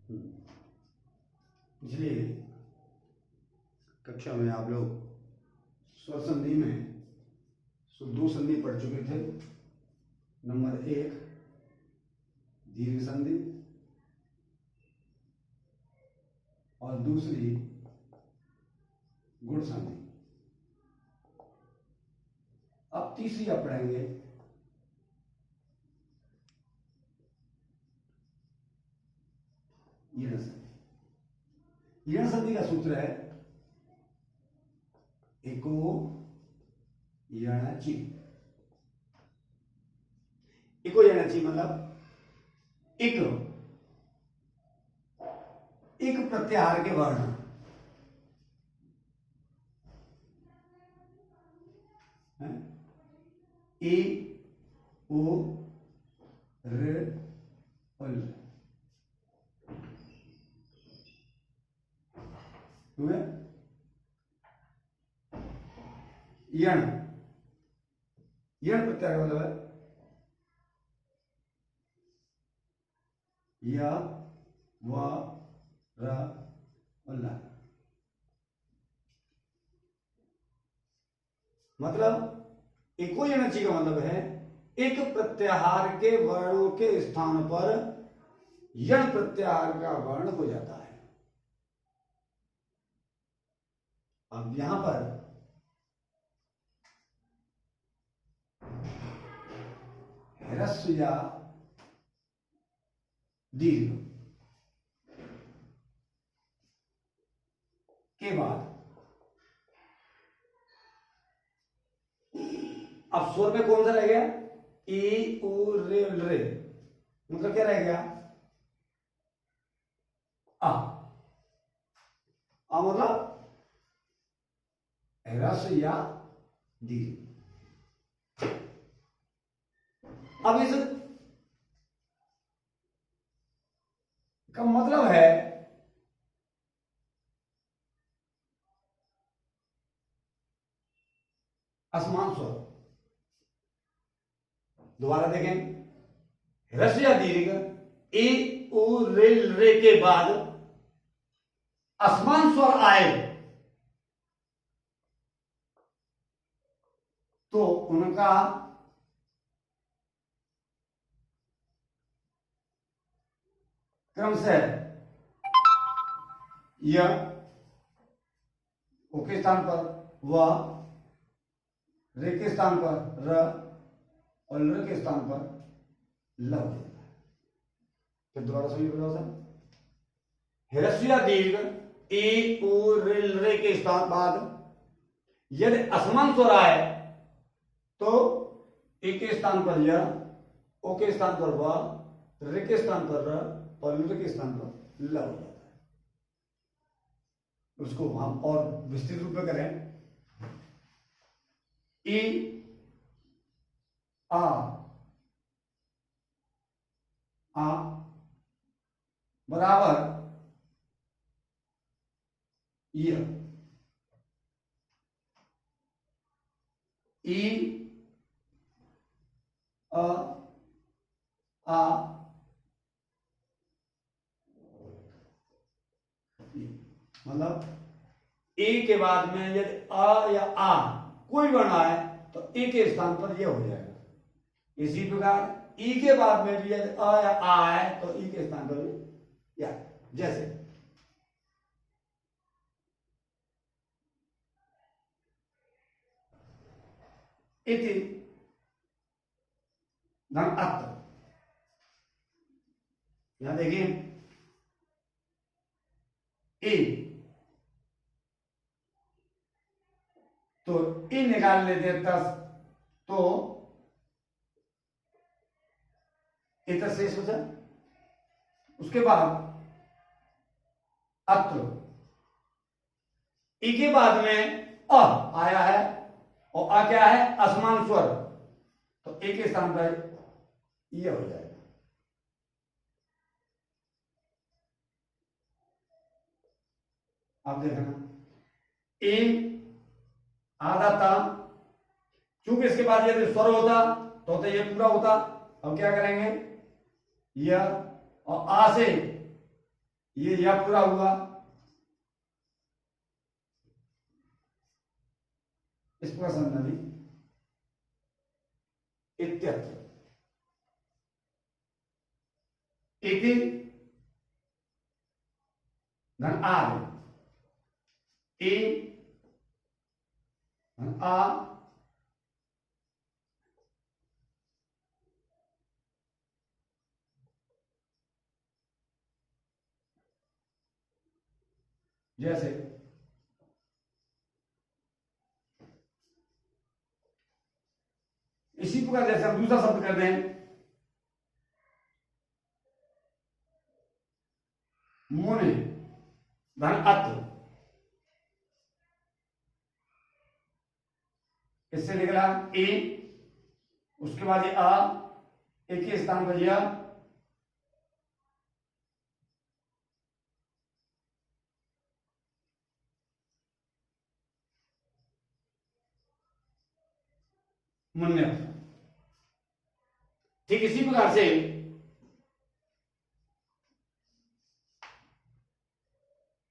पिछली कक्षा में आप लोग स्वर संधि में दो संधि पढ़ चुके थे। नंबर 1 दीर्घ संधि और दूसरी गुण संधि। अब तीसरी आप पढ़ेंगे ईण संधि। ईण संधि का सूत्र है एको यणाची। एको यणाची मतलब एक प्रत्याहार के वर्ण ए ओ र अल यण प्रत्याहार मतलब है या व र अल्ला। मतलब एको यणची का मतलब है एक प्रत्याहार के वर्णों के स्थान पर यण प्रत्याहार का वर्ण हो जाता है। अब यहां पर ह्रस्व या दीर्घ के बाद अब स्वर में कौन सा रह गया? ई उ रे रे, मतलब क्या रह गया? आ मतलब ह्रस्व या दीर्घ। अब इस का मतलब है असमान स्वर। दोबारा देखें, ह्रस्व या दीर्घ ए उ रे रे के बाद असमान स्वर आए तो उनका क्रम से यह ओ के स्थान पर व, रे के स्थान पर र और ल के स्थान पर ल हो जाता है। फिर दोबारा सुनिए सर, ह्रस्व या दीर्घ ए उ रे रे के स्थान बाद यदि असमान स्वर आए तो ए के स्थान पर य, ओ के स्थान पर व, रे के स्थान पर र और ल के स्थान पर ल हो जाता है। उसको हम और विस्तृत रूप में करें, ई आ बराबर य, ई आ मतलब ए के बाद में यदि अ या आ कोई वर्ण आए तो ए के स्थान पर यह हो जाएगा। इसी प्रकार ई के बाद में भी यदि अ या आ आए तो ई के स्थान पर या। जैसे इति धन अत्र, यहां देखिए ए तो ई निकाल लेते 10 तो इतना शेष हो जाए। उसके बाद अत्र, ई के बाद में अ आया है और आ क्या है? असमान स्वर, तो ए के स्थान पर यह हो जाएगा। आप देखना ए आधा था, क्योंकि इसके बाद यदि स्वर होता तो ये पूरा होता। अब क्या करेंगे? यह और आ से ये या पूरा हुआ, इस प्रकार नदी इत्यत्र इति धन आ ए धन आ जैसे इसी प्रकार जैसे हम दूसरा शब्द कर दें मुनि धन अत्र, इससे निकला ए, उसके बाद ये आ, एक ही स्थान पर लिया मुन्य। ठीक इसी प्रकार से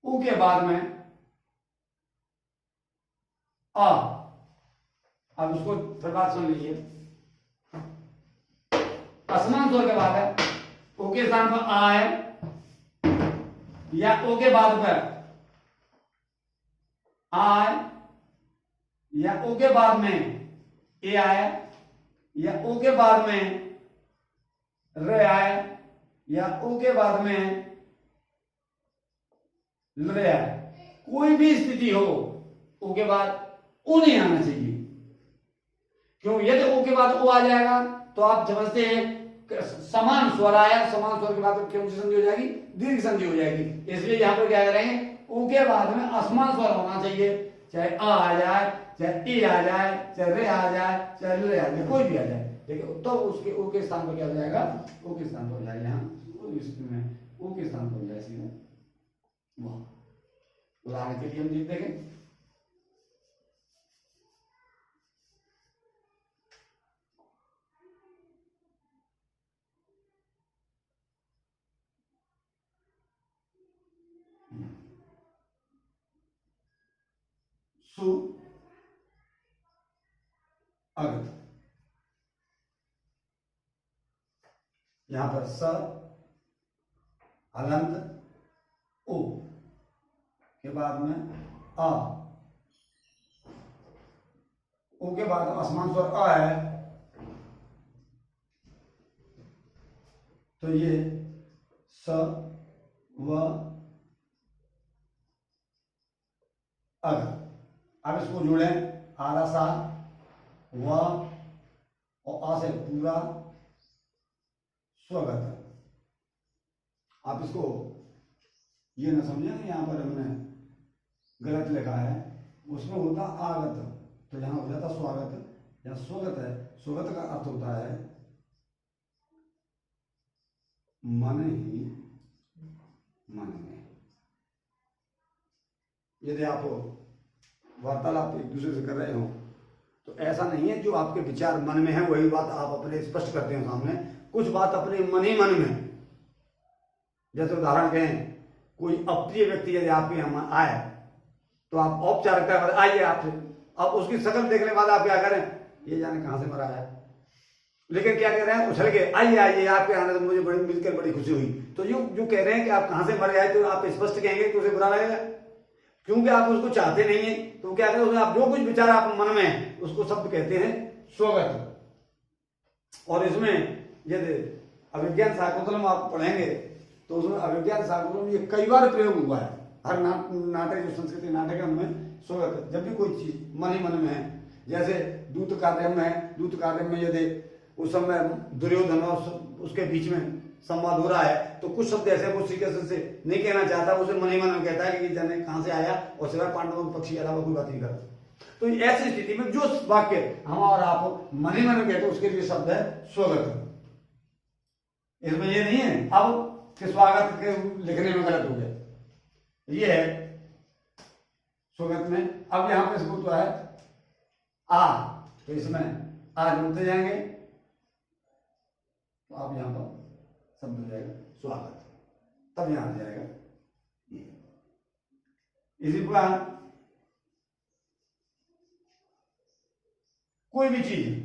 ऊ के बाद में आ, अब उसको फिर बात सुन लीजिए, असमान स्वर के बाद है, ओ के स्थान पर आ है, या ओ के बाद पर आ है, या ओ के बाद में ए आया, या ओ के बाद में र आया, या ओ के बाद में ल आया। कोई भी स्थिति हो ओ के बाद ओ नहीं आना चाहिए, क्यों? यदि ओ के बाद ओ आ जाएगा तो आप समझते हैं समान स्वर आया, समान स्वर के बाद कौन सी संधि हो जाएगी? दीर्घ संधि हो जाएगी। इसलिए यहां पर क्या करेंगे, ओ के बाद में असमान स्वर होना चाहिए, चाहे आ जाए, चाहे ए आ जाए, चाहे रे आ जाए, चाहे ल आ जाए, कोई भी आ जाए, देखिए तो उसके ओ के स्थान पर क्या हो जाएगा? ओ के स्थान पर हो जाएगा, यहाँ इसमें ओ के स्थान पर हो जाए सीधे। वाह, उदाहरण के लिए हम देखें, सु अगत, यहां पर स हलंत ओ के बाद में आ, ओ के बाद असमान स्वर आ है, तो ये स व अगत। अब इसको जोड़ें, आधा सा व और आ से पूरा स्वगत। आप इसको ये ना समझें यहां पर हमने गलत लिखा है, उसमें होता आगत, तो यहां हो जाता स्वागत। यहां स्वगत है, स्वगत का अर्थ होता है मन ही मन में। यदि आप वार्तालाप एक दूसरे से कर रहे हो तो ऐसा नहीं है जो आपके विचार मन में है वही बात आप अपने स्पष्ट करते हो सामने, कुछ बात अपने मन ही मन में। जैसे उदाहरण कहें, कोई अप्रिय व्यक्ति यदि आपके यहाँ आए तो आप औपचारिकता कर आइए आपसे, अब उसकी शक्ल देखने के बाद आप क्या करें, ये जाने कहां से मरा है, लेकिन क्या कह रहे हैं, उछल के आइए आइए आपके आने तो मुझे बड़ी मिलकर बड़ी खुशी हुई। तो जो कह रहे हैं कि आप कहां से मरे आए, तो आप स्पष्ट कहेंगे तो उसे बुरा लगेगा, क्योंकि आप उसको चाहते नहीं है। तो क्या करें, उसमें आप जो कुछ विचार आप मन में है उसको शब्द कहते हैं स्वगत। और इसमें यदि अभिज्ञान शाकुंतलम में आप पढ़ेंगे तो उसमें अभिज्ञान शाकुंतलम ये कई बार प्रयोग हुआ है। हर नाटक जो संस्कृति नाटक है उनमें स्वगत, जब भी कोई चीज मन ही मन में है। जैसे दूत कार्य में है, दूत कार्य में यदि उस समय दुर्योधन और उसके बीच में संवाद हो रहा है तो कुछ शब्द ऐसे वो श्री कृष्ण से नहीं कहना चाहता, उसे मन ही मन में कहता है कि जाने कहां से आया, और सिवाय पांडवों के पक्षी के अलावा कोई बात नहीं करता। तो ऐसी स्थिति में जो वाक्य हम और आप मन ही मन में कहते हैं उसके लिए शब्द है स्वगत। इसमें ये नहीं है अब कि स्वागत के लिखने में गलत हो गया, ये है स्वगत में। अब यहां पे सबूत है आ, तो इसमें आ जुड़ते जाएंगे तो आप यहां पर शब्द हो जाएगा स्वागत, तब यहां आ जाएगा इसी प्रकार कोई भी चीज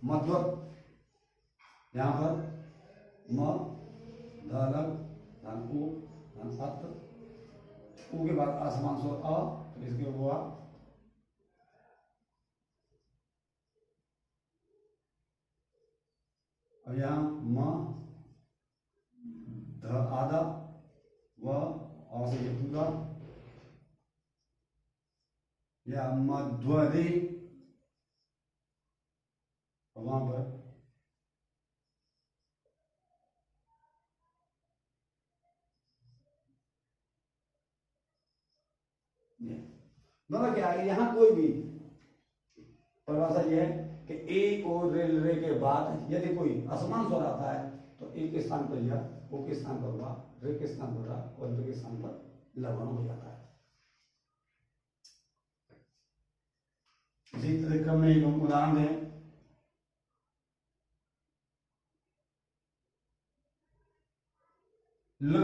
मतलब यहां पर म धलग धन उ धन अत उ के बाद आसमान स्वर अ तो इसके हुआ और यहाँ म ध आधा व और से ये पूरा या मध्वरी वहां पर मतलब क्या है यहां कोई भी परिभाषा यह है कि ए और रे के बाद यदि कोई असमान स्वर आता है तो ए के स्थान पर या ओ के स्थान पर वा रे के स्थान पर रा और रे के स्थान पर लवण हो जाता है। इसी तरह क्रम में एक उदाहरण है लृ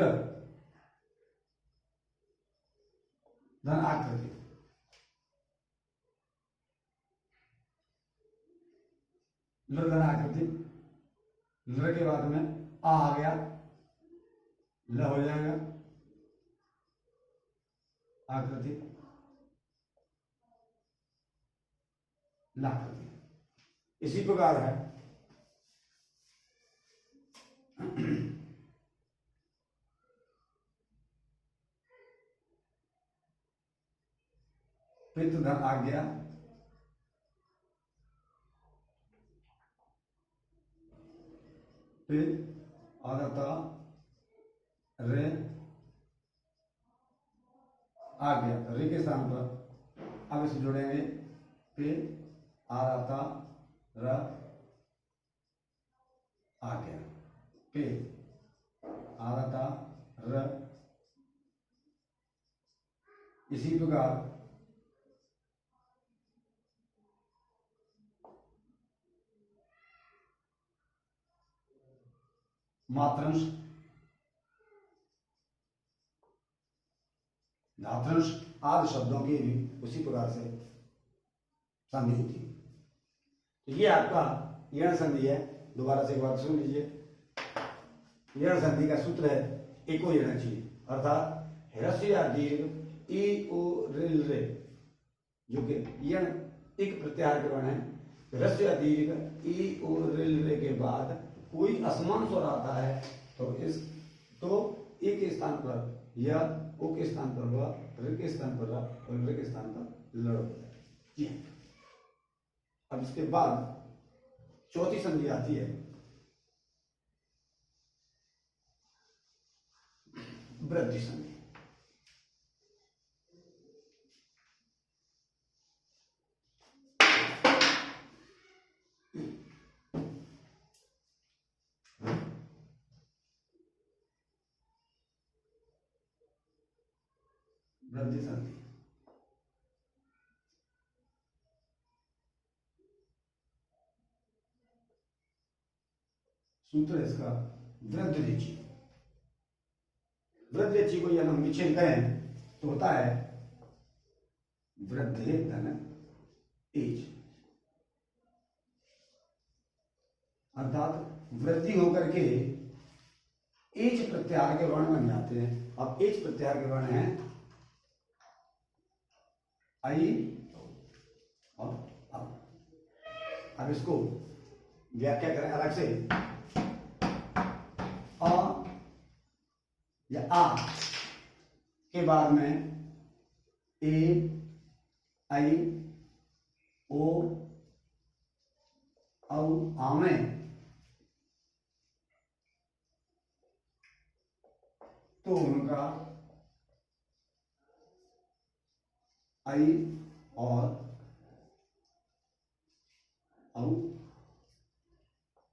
धन आकृति लृ धन आकृति लृ के बाद में आ गया ल हो जाएगा आकृति लाकृति। इसी प्रकार है पित्त धन आ गया फिर आदता रे आ गया तो रे के स्थान पर अब इसे जोड़ेंगे फिर आदता र आ गया फिर आदता र। इसी प्रकार मात्रंश धातुंश आदि शब्दों की भी उसी प्रकार से संधि होती है। तो ये आपका यण संधि है। दोबारा से एक बार सुन लीजिए। यण संधि का सूत्र है एको यण चाहिए अर्थात ह्रस्व या दीर्घ ई ओ रिल रे जो कि यण एक प्रत्याहार के वर्ण है। ह्रस्व या दीर्घ ई ओ रिल रे के बाद कोई असमान स्वर आता है तो ए के स्थान पर या ओ के स्थान पर व रे के स्थान पर रा और रे के स्थान पर लड़ हो जाए। अब इसके बाद चौथी संधि आती है वृद्धि संधि। वृद्धि संधि सूत्र है इसका वृद्धि। वृद्धि को यदि हम विच्छेद करें तो होता है वृद्धि धन एज अर्थात वृद्धि होकर के एज प्रत्याहार के वर्ण बन जाते हैं। अब एज प्रत्याहार के वर्ण हैं आई और अब इसको व्याख्या करें अलग से। अ या आ के बाद में ए आई ओ औ आमे तो उनका आई और औ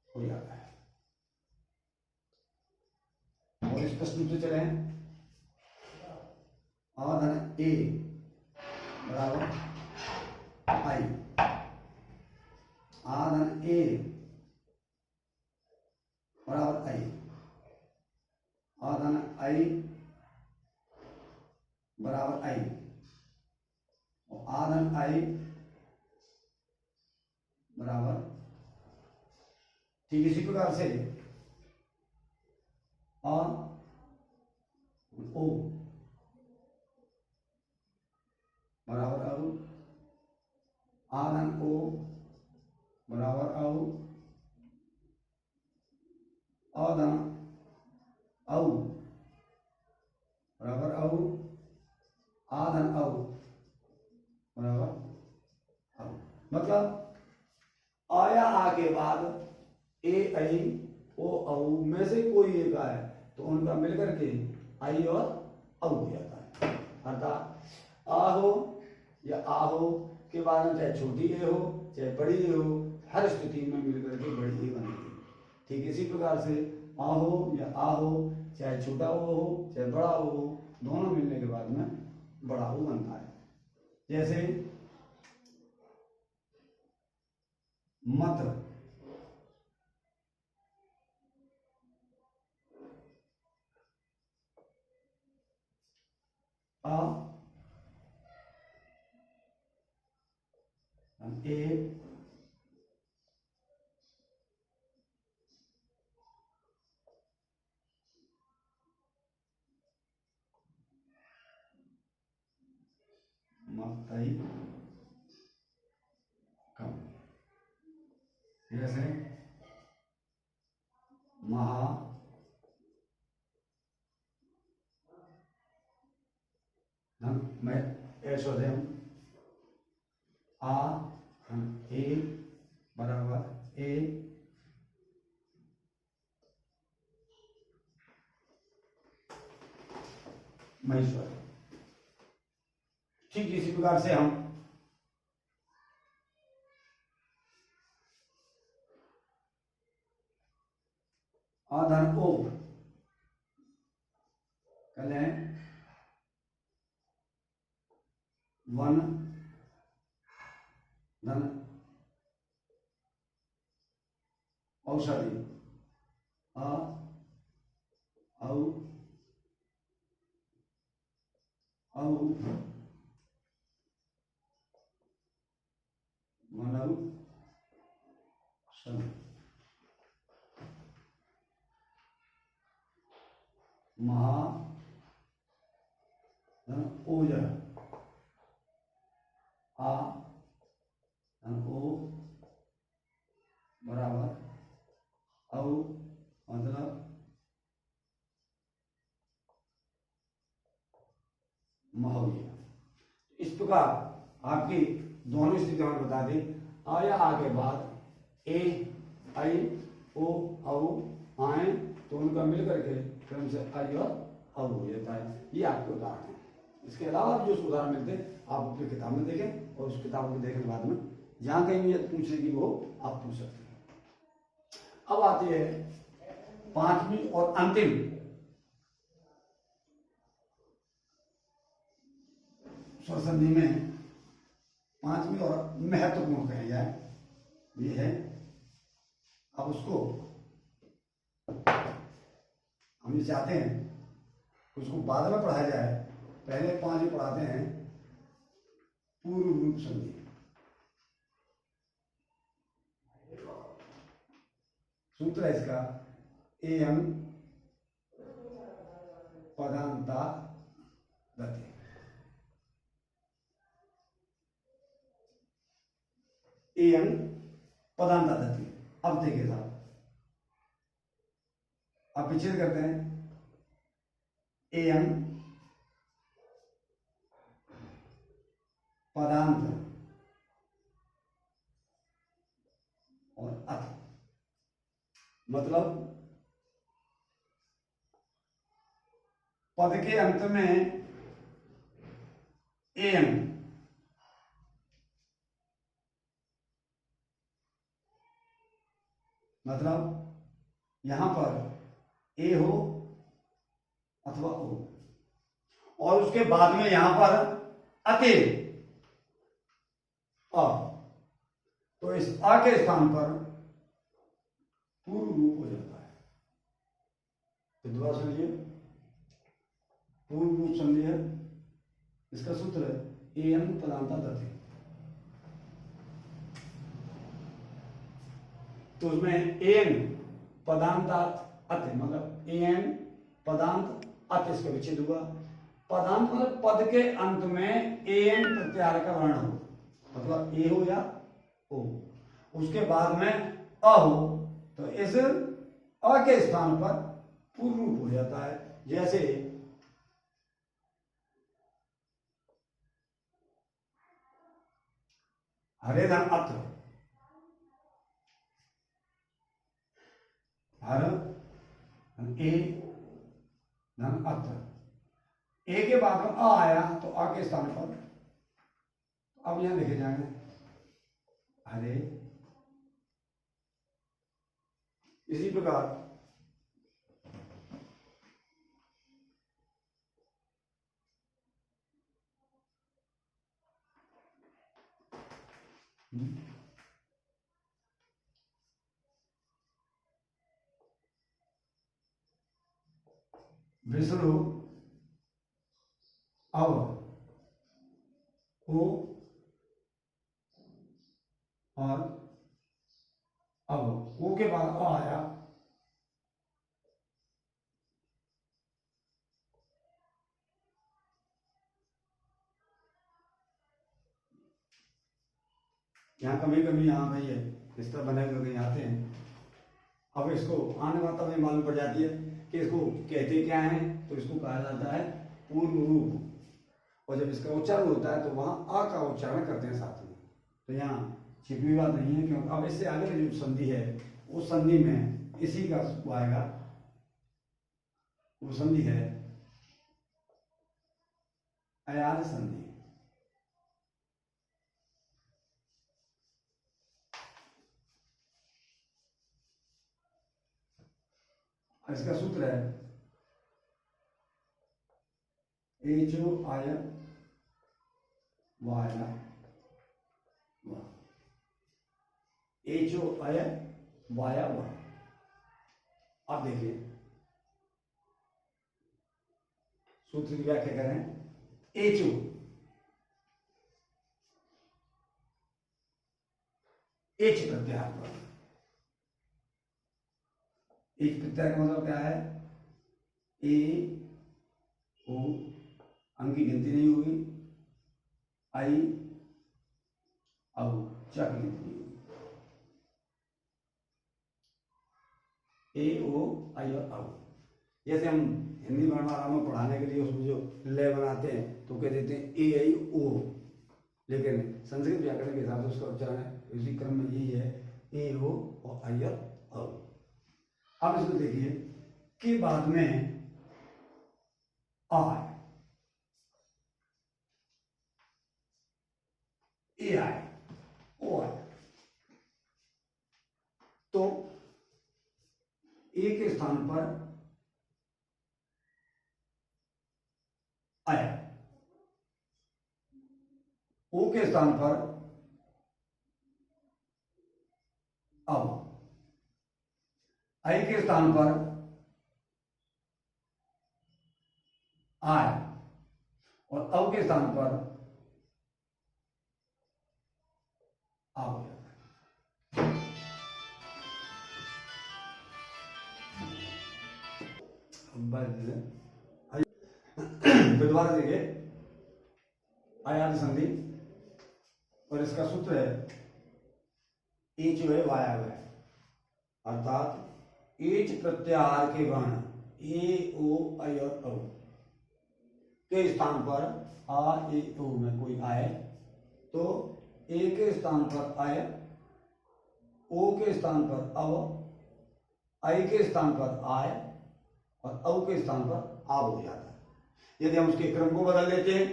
हो जाता है। और स्पष्ट रूप से चले आ धन ए बराबर आई, आ धन ए बराबर आई, आ धन आई बराबर आई, और आ धन आई बराबर, ठीक इसी प्रकार से आ ओ बराबर औ, आ धन ओ बराबर औ, आ धन औ बराबर औ, आ धन औ बराबर औ। मतलब आ या आ के बाद ए आई ओ औ में से कोई एक आए तो उनका मिलकर के आई और औ हो जाता है। अर्थात आ हो या आ हो के बाद में चाहे छोटी ए हो चाहे बड़ी ए हो, हर स्थिति में मिलकर के बड़ी ए बनेगी। ठीक इसी प्रकार से आ हो या आ हो चाहे छोटा ओ हो चाहे बड़ा ओ हो, दोनों मिलने के बाद में बड़ा ओ बनता है। जैसे मत, आ ए मकई कम, जैसे महा धन मैं ऐश्वर्यम, आ धन ए बराबर ए, महेश्वर। ठीक इसी प्रकार से हम आ धन ओ कल है वन धन औषधि, आ औ औ वनौ सन, महा धन ओजः, आ धन ओ बराबर औ मतलब महोदय। इस प्रकार आपकी दोनों स्थितियों में बता दें, आ या आ के बाद ए आई ओ औ आए तो उनका मिलकर के क्रम से आई और औ हो जाता है। ये आपके उदाहरण है। इसके अलावा जो उदाहरण मिलते हैं आप अपनी किताब में देखें और उस किताब को देखने के बाद में जहां कहीं भी पूछने की वो आप पूछ सकते हैं। अब आती है पांचवी और अंतिम स्वर संधि में, पांचवी और महत्वपूर्ण कही जाए ये है। अब उसको हम ये चाहते हैं उसको बाद में पढ़ाया जाए, पहले पांच पढ़ाते हैं। पूर्व रूप संधि, सूत्र है इसका एयं पदांता गति, एयं पदांता गति। अब देखिए साहब, अब विच्छेद करते हैं। एयं पदांत और अथ, मतलब पद के अंत में एयं, मतलब यहां पर ए हो अथवा ओ, और उसके बाद में यहां पर अति अ, तो इस अ के स्थान पर पूर्व रूप हो जाता है। तो दोबारा समझिए, पूर्व रूप समझिए, इसका सूत्र है एन पदांता दति। तो उसमें एन पदांतात अत, मतलब एन पदांत अत, इसका विच्छेद हुआ। पदांत मतलब पद के अंत में एन प्रत्याहार का वर्ण हो, मतलब ए हो या ओ, उसके बाद में अ हो, तो इस अ के स्थान पर पूर्व रूप हो जाता है। जैसे हरे धन अत्र, हर ए धन अत्र, ए के बाद में अ आया तो अ के स्थान पर, अब यहां लिखे जाएंगे हरे। इसी प्रकार विष्णु अव ओ और अब ओ के बाद अ आया, यहाँ कभी कभी यहाँ भाई है इस तरह बने हुए कहीं आते हैं। अब इसको आने वाला में मालूम पड़ जाती है कि इसको कहते क्या है, तो इसको कहा जाता है पूर्व रूप। और जब इसका उच्चारण होता है तो वहां अ का उच्चारण करते हैं साथ में। तो यहाँ छिपी बात नहीं है, क्योंकि अब इससे आगे की जो संधि है उस संधि में इसी का वो आएगा। वो संधि है अयाद संधि। इसका सूत्र है एचो आय वाया वा, एचो आय वाया वा। अब देखिए सूत्र की व्याख्या करें। एचो एच प्रत्याहार पर, एच प्रत्याहार का मतलब क्या है, ए ओ अंक की गिनती नहीं होगी, आई औ च की गिनती नहीं होगी, ए ओ आई और औ। जैसे हम हिंदी वर्णमाला में पढ़ाने के लिए उसमें जो लय बनाते हैं तो कह देते हैं ए आई ओ, लेकिन संस्कृत व्याकरण के हिसाब से उसका उच्चारण है इसी क्रम में यही है, ए ओ और आई और औ। अब इसको देखिए कि बाद में आ है, ए आए, ओ आए, तो ए के स्थान पर आया, ओ के स्थान पर अब, आई के स्थान पर आय और औ के स्थान पर आ हो जाता है। तो दोबारा देखिए आयात संधि, और इसका सूत्र है एच है वाया है, अर्थात एच प्रत्याहार के वर्ण ए ओ आई और औ के स्थान पर आ ए ओ में कोई आए तो ए के स्थान पर आय, ओ के स्थान पर अव, आई के स्थान पर आय और औ के स्थान पर आव हो जाता है। यदि हम उसके क्रम को बदल देते हैं,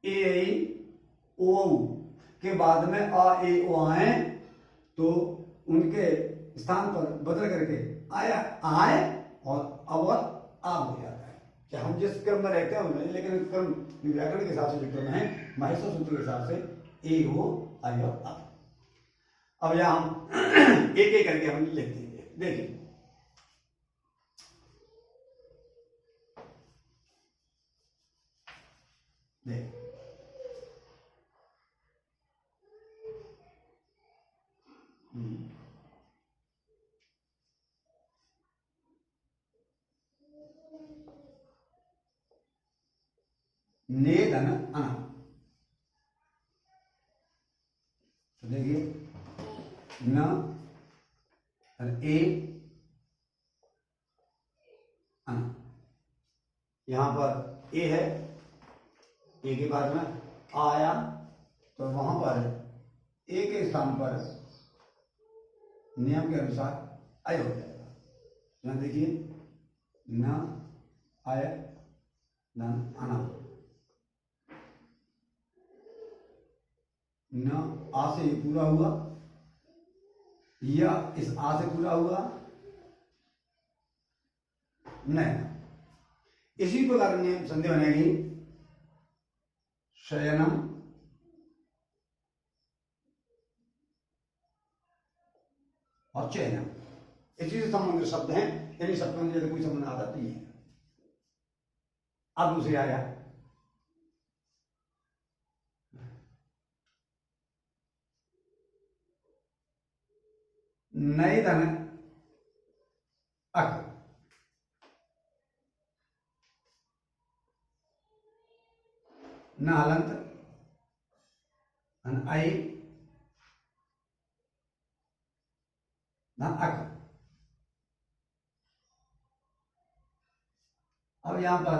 ए आई ओ के बाद में आ ए ओ आए तो उनके स्थान पर बदल करके आया आय और अव आव हो जाता है। कि हम जिस क्रम में रहते हैं, लेकिन क्रम व्याकरण के हिसाब से जो क्रम है माहेश्वर सूत्र के हिसाब से ए हो आई और आ। अब यहां हम एक एक करके हम लिख देंगे। देखिए देख ने धन अना, तो देखिए न और ए अना, यहां पर ए है, ए के बाद में आया तो वहां पर ए के स्थान पर नियम के अनुसार आय हो जाएगा। यहां देखिए न आय धन अना, न आ से ये पूरा हुआ या इस आ से पूरा हुआ नहीं। इसी प्रकार नियम संधि बनेगी शयनम और चयनम, इसी से संबंधित शब्द हैं, यानी शब्दों में यदि कोई संबंध आता नहीं है। अब दूसरे आया नए धन अक, न हलंत धन आई धन अक। अब यहां पर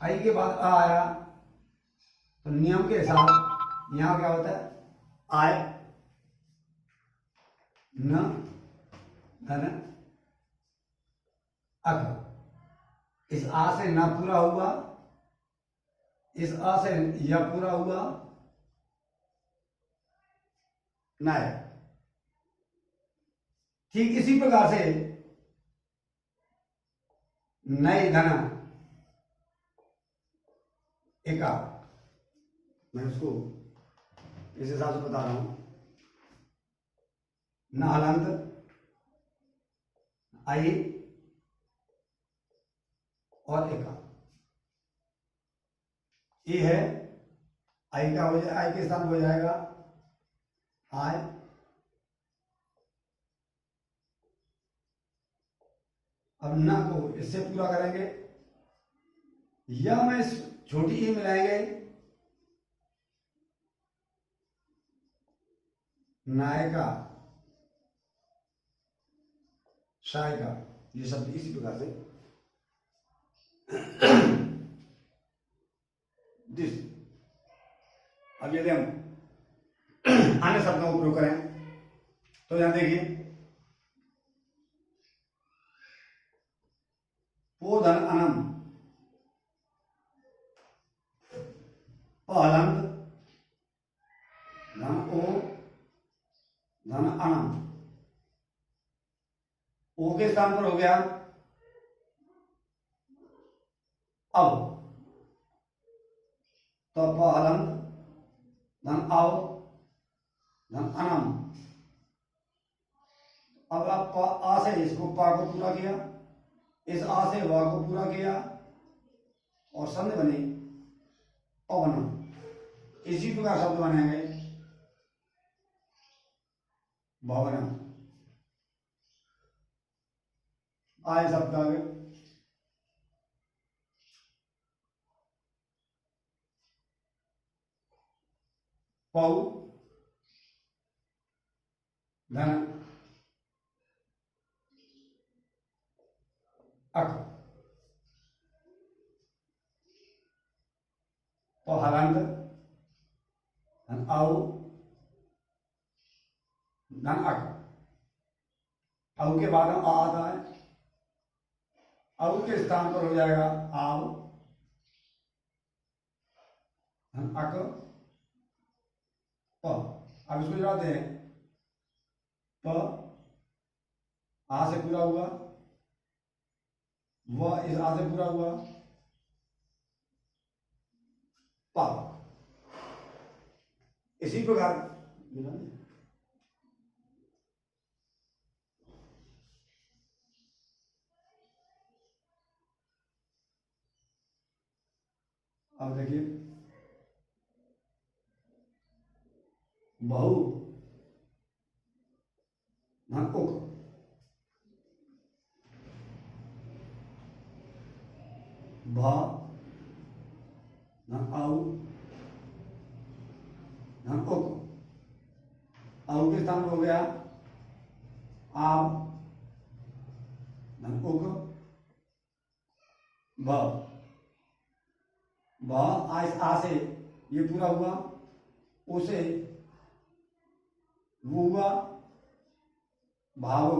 आई के बाद आ आया तो नियम के हिसाब यहां क्या होता है आय न धन अक। इस आ से न पूरा हुआ, इस आ से या पूरा हुआ न है। ठीक इसी प्रकार से नए धन एका, मैं उसको इस हिसाब से बता रहा हूं, न हलंत आई और एका। ये है आई का हो जाए, आई के स्थान हो जाएगा आय, अब न को इससे पूरा करेंगे या मैं इस छोटी ई मिलाएंगे नायका शायका, ये शब्द इसी प्रकार से दिस। अब यदि हम अन्य शब्दों का उपयोग करें तो यहां देखिए ओ धन अनम, हलंत धन ओ धन अनम, ओ के स्थान पर हो गया अब, तो हलंत धन आओ धन अनम। अब आप आ से इसको पा को पूरा किया, इस आ से वा को पूरा किया और संधि बनी अवनम। इसी प्रकार शब्द बनेंगे भवनम। आए शब्द आगे पौ धन अक, तो हलंत धन औ धन अक। औ के बाद आ आता है, औ के स्थान पर हो जाएगा आव धन अक प। अब इसको जाते हैं प, आ से पूरा हुआ, वह इस आ से पूरा हुआ, पावक। इसी प्रकार अब देखिए बहु धन उक, भ धन औ धन उक, औ के स्थान पर हो गया आव धन उक, भ आ से ये पूरा हुआ, उसे वो हुआ भावो,